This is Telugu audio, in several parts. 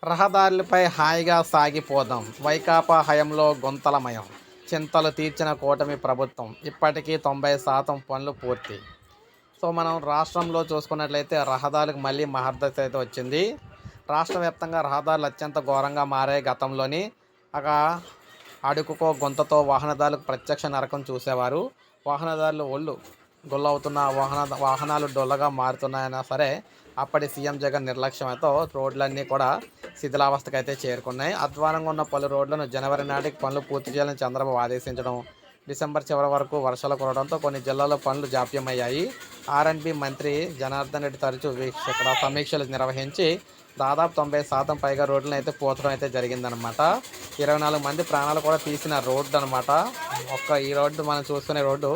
రహదారులపై హాయిగా సాగిపోదాం. వైకాపా హయాంలో గుంతలమయం. చింతలు తీర్చిన కూటమి ప్రభుత్వం. ఇప్పటికీ 90% పనులు పూర్తి. సో మనం రాష్ట్రంలో చూసుకున్నట్లయితే రహదారులకు మళ్ళీ మహర్దశ అయితే వచ్చింది. రాష్ట్ర వ్యాప్తంగా రహదారులు అత్యంత ఘోరంగా మారాయి. గతంలోని ఒక అడుగుకో గుంతతో వాహనదారులకు ప్రత్యక్ష నరకం చూసేవారు. వాహనదారులు ఒళ్ళు గొల్లవుతున్న వాహనాలు డొల్లగా మారుతున్నాయన్నా సరే అప్పటి సీఎం జగన్ నిర్లక్ష్యంతో రోడ్లన్నీ కూడా శిథిలావస్థకు అయితే చేరుకున్నాయి. అధ్వానంగా ఉన్న పలు రోడ్లను జనవరి నాటికి పనులు పూర్తి చేయాలని చంద్రబాబు ఆదేశించడం, డిసెంబర్ చివరి వరకు వర్షాలు కురవడంతో కొన్ని జిల్లాల్లో పనులు జాప్యమయ్యాయి. ఆర్ఎండ్బి మంత్రి జనార్దన్ రెడ్డి తరచూ ఇక్కడ సమీక్షలు నిర్వహించి దాదాపు 90% పైగా రోడ్లను అయితే పూర్చడం అయితే జరిగిందనమాట. 24 మంది ప్రాణాలు కూడా తీసిన రోడ్డు అనమాట. ఈ రోడ్డు మనం చూసుకునే రోడ్డు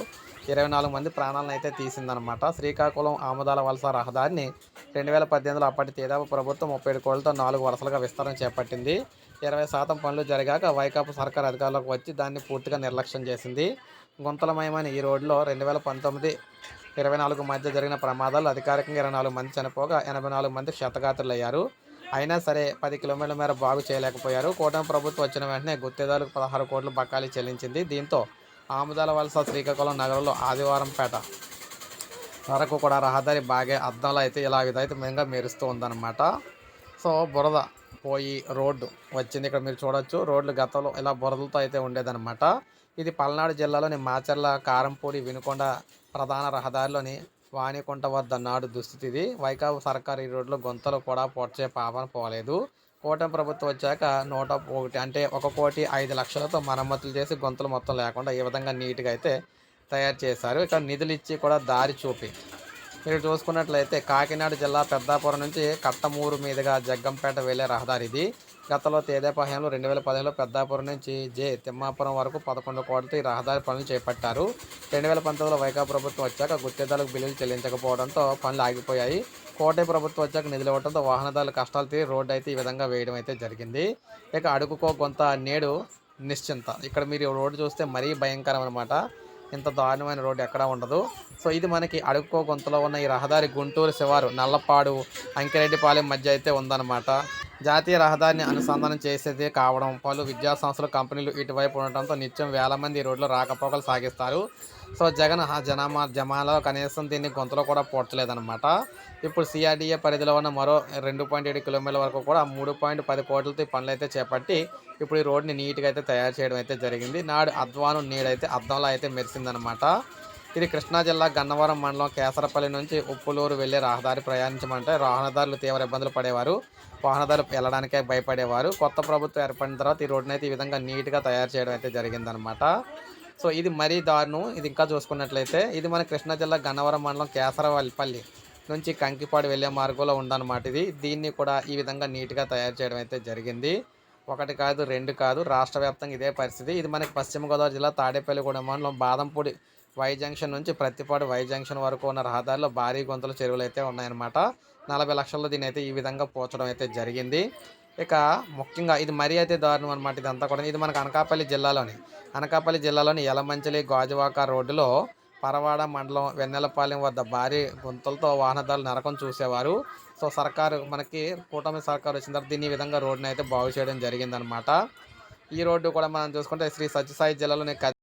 24 మంది ప్రాణాలను అయితే తీసిందనమాట. శ్రీకాకుళం ఆముదాల వలస రహదారిని 2018లో అప్పటి తెదేపా ప్రభుత్వం 37 కోట్లతో 4 వరుసలుగా విస్తరణ చేపట్టింది. 20% పనులు జరిగాక వైకాపా సర్కార్ అధికారంలోకి వచ్చి దాన్ని పూర్తిగా నిర్లక్ష్యం చేసింది. గుంతలమయమైన ఈ రోడ్లో 2019, 24 మధ్య జరిగిన ప్రమాదాలు అధికారికంగా 24 మంది చనిపోగా 84 మంది క్షతగాత్రులయ్యారు. అయినా సరే 10 కిలోమీటర్ల మేర బాగు చేయలేకపోయారు. కూటమి ప్రభుత్వం వచ్చిన వెంటనే గుత్తేదారులకు 16 కోట్లు బకాయిలు చెల్లించింది. దీంతో ఆముదాల వలస శ్రీకాకుళం నగరంలో ఆదివారంపేట వరకు కూడా రహదారి బాగా అద్దంలో అయితే ఇలా విధంగా మెరుస్తూ ఉందన్నమాట. సో బురద పోయి రోడ్డు వచ్చింది. ఇక్కడ మీరు చూడొచ్చు, రోడ్లు గతంలో ఇలా బురదలతో అయితే ఉండేదన్నమాట. ఇది పల్నాడు జిల్లాలోని మాచర్ల, కారంపూడి, వినుకొండ ప్రధాన రహదారిలోని వాణికుంట వద్ద నాడు దుస్థితి ఇది. వైకాపా సర్కారు ఈ రోడ్లో గుంతలు కూడా పొడ్చే పాపన పోలేదు. కూటమి ప్రభుత్వం వచ్చాక 101 అంటే 1,05,00,000తో మరమ్మతులు చేసి గుంతలు మొత్తం లేకుండా ఈ విధంగా నీట్గా అయితే తయారు చేశారు. ఇక్కడ నిధులు ఇచ్చి కూడా దారి చూపి మీరు చూసుకున్నట్లయితే కాకినాడ జిల్లా పెద్దాపురం నుంచి కట్టమూరు మీదుగా జగ్గంపేట వెళ్లే రహదారి ఇది. గతంలో తెదేపా హయాంలో 2015లో పెద్దాపురం నుంచి తిమ్మాపురం వరకు 11 కోట్లతో ఈ రహదారి పనులు చేపట్టారు. 2019లో వైకాపా ప్రభుత్వం వచ్చాక గుత్తేదారులకు బిల్లులు చెల్లించకపోవడంతో పనులు ఆగిపోయాయి. కూటమి ప్రభుత్వం వచ్చాక నిధులు ఇవ్వడంతో వాహనదారుల కష్టాలు తీరి రోడ్డు అయితే ఈ విధంగా వేయడం అయితే జరిగింది. ఇక అడుగుకో కొంత నేడు నిశ్చింత. ఇక్కడ మీరు రోడ్డు చూస్తే మరీ భయంకరం అనమాట. ఇంత దారుణమైన రోడ్డు ఎక్కడా ఉండదు. సో ఇది మనకి అడుక్కో గుంతలో ఉన్న ఈ రహదారి గుంటూరు శివారు నల్లపాడు, అంకిరెడ్డిపాలెం మధ్య అయితే ఉందన్నమాట. జాతీయ రహదారిని అనుసంధానం చేసేదే కావడం, పలు విద్యా సంస్థలు, కంపెనీలు ఇటువైపు ఉండటంతో నిత్యం వేల మంది ఈ రోడ్లో రాకపోకలు సాగిస్తారు. సో జగన్ జమాలో కనీసం దీన్ని గుంతలో కూడా పోడ్చలేదన్నమాట. ఇప్పుడు సిఆర్డీఏ పరిధిలో ఉన్న మరో 2.7 కిలోమీటర్ల వరకు కూడా 3.10 కోట్లతో ఈ పనులు అయితే చేపట్టి ఇప్పుడు ఈ రోడ్ని నీట్గా అయితే తయారు చేయడం అయితే జరిగింది. నాడు అధ్వానం నీడైతే అద్దంలో అయితే మెరిసిందనమాట. ఇది కృష్ణా జిల్లా గన్నవరం మండలం కేసరపల్లి నుంచి ఉప్పులూరు వెళ్లే రహదారి. ప్రయాణించమంటే వాహనదారులు తీవ్ర ఇబ్బందులు పడేవారు. వాహనదారులు వెళ్ళడానికే భయపడేవారు. కొత్త ప్రభుత్వం ఏర్పడిన తర్వాత ఈ రోడ్డుని అయితే ఈ విధంగా నీట్గా తయారు చేయడం అయితే జరిగిందనమాట. సో ఇది మరీ దారుణం. ఇది ఇంకా చూసుకున్నట్లయితే ఇది మన కృష్ణా జిల్లా గన్నవరం మండలం కేసరపల్లి నుంచి కంకిపాడు వెళ్ళే మార్గంలో ఉందన్నమాట. దీన్ని కూడా ఈ విధంగా నీట్గా తయారు చేయడం అయితే జరిగింది. 1 కాదు 2 కాదు, రాష్ట్ర వ్యాప్తంగా ఇదే పరిస్థితి. ఇది మనకి పశ్చిమ గోదావరి జిల్లా తాడేపల్లిగూడెం మండలం బాదంపూడి వై జంక్షన్ నుంచి ప్రత్తిపాడు వై జంక్షన్ వరకు ఉన్న రహదారిలో భారీ గుంతలు, చెరువులు అయితే ఉన్నాయన్నమాట. 40 లక్షల్లో దీని అయితే ఈ విధంగా పోర్చడం అయితే జరిగింది. ఇక ముఖ్యంగా ఇది మరీ అయితే దారుణం అనమాట. ఇదంతా కూడా ఇది మనకు అనకాపల్లి జిల్లాలోని యలమంచిలి గాజువాక రోడ్డులో పరవాడ మండలం వెన్నెలపాలెం వద్ద భారీ గుంతలతో వాహనదారులు నరకం చూసేవారు. సో మనకి కూటమి సర్కారు వచ్చిన తర్వాత దీన్ని ఈ విధంగా రోడ్డుని అయితే బాగు చేయడం జరిగిందనమాట. ఈ రోడ్డు కూడా మనం చూసుకుంటే శ్రీ సత్యసాయి జిల్లాలోని